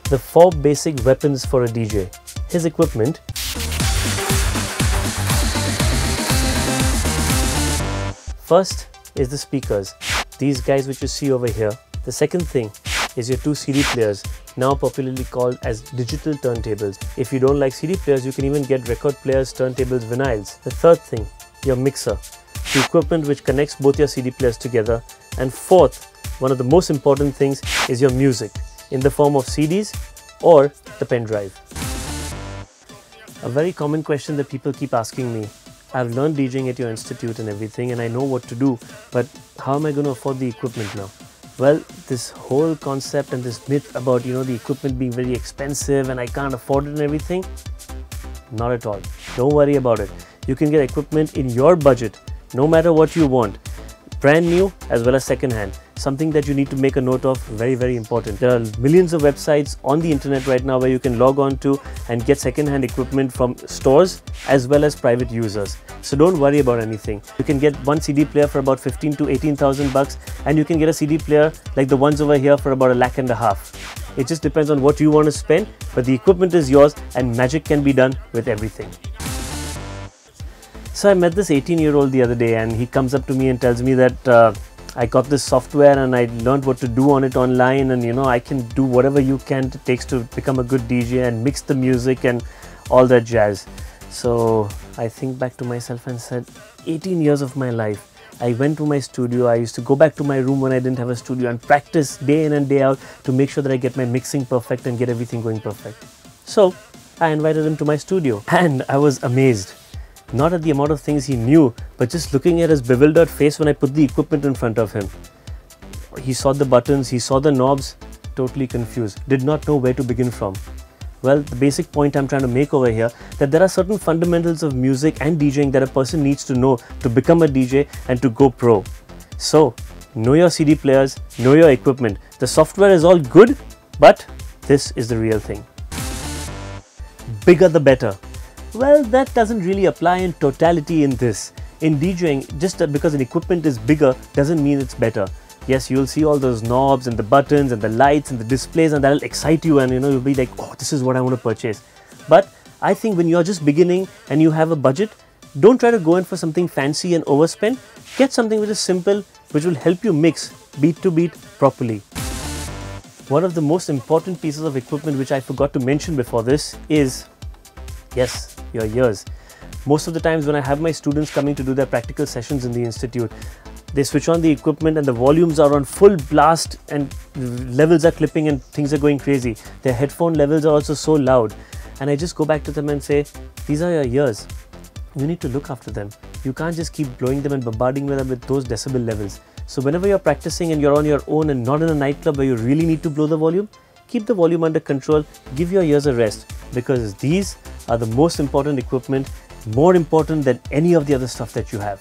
the 4 basic weapons for a DJ. His equipment. First is the speakers, these guys which you see over here. The second thing is your 2 CD players, now popularly called as digital turntables. If you don't like CD players, you can even get record players, turntables, vinyls. The third thing, your mixer, the equipment which connects both your CD players together. And fourth, one of the most important things is your music in the form of CDs or the pen drive. A very common question that people keep asking me, I've learned DJing at your institute and everything and I know what to do, but how am I going to afford the equipment now? Well, this whole concept and this myth about, the equipment being very expensive and I can't afford it and everything, not at all. Don't worry about it. You can get equipment in your budget, no matter what you want. Brand new as well as second hand. Something that you need to make a note of, very, very important. There are millions of websites on the internet right now where you can log on to and get second-hand equipment from stores as well as private users. So don't worry about anything. You can get one CD player for about 15 to 18,000 bucks, and you can get a CD player like the ones over here for about $1.5 lakh. It just depends on what you want to spend, but the equipment is yours and magic can be done with everything. So I met this 18-year-old the other day and he comes up to me and tells me that I got this software and I learned what to do on it online, and I can do whatever it takes to become a good DJ and mix the music and all that jazz. So I think back to myself and said, 18 years of my life, I went to my studio. I used to go back to my room when I didn't have a studio and practice day in and day out to make sure that I get my mixing perfect and get everything going perfect. So I invited him to my studio and I was amazed. Not at the amount of things he knew, but just looking at his bewildered face when I put the equipment in front of him. He saw the buttons, he saw the knobs, totally confused, did not know where to begin from. Well, the basic point I'm trying to make over here, that there are certain fundamentals of music and DJing that a person needs to know to become a DJ and to go pro. So, know your CD players, know your equipment. The software is all good, but this is the real thing. Bigger the better. Well, that doesn't really apply in totality in this. In DJing, just because an equipment is bigger doesn't mean it's better. Yes, you'll see all those knobs and the buttons and the lights and the displays, and that'll excite you and you'll be like, oh, this is what I want to purchase. But I think when you're just beginning and you have a budget, don't try to go in for something fancy and overspend. Get something which is simple, which will help you mix beat to beat properly. One of the most important pieces of equipment which I forgot to mention before this is, yes, your ears. Most of the times when I have my students coming to do their practical sessions in the institute, they switch on the equipment and the volumes are on full blast and levels are clipping and things are going crazy. Their headphone levels are also so loud. And I just go back to them and say, these are your ears. You need to look after them. You can't just keep blowing them and bombarding them with those decibel levels. So whenever you're practicing and you're on your own and not in a nightclub where you really need to blow the volume, keep the volume under control, give your ears a rest, because these are the most important equipment, more important than any of the other stuff that you have.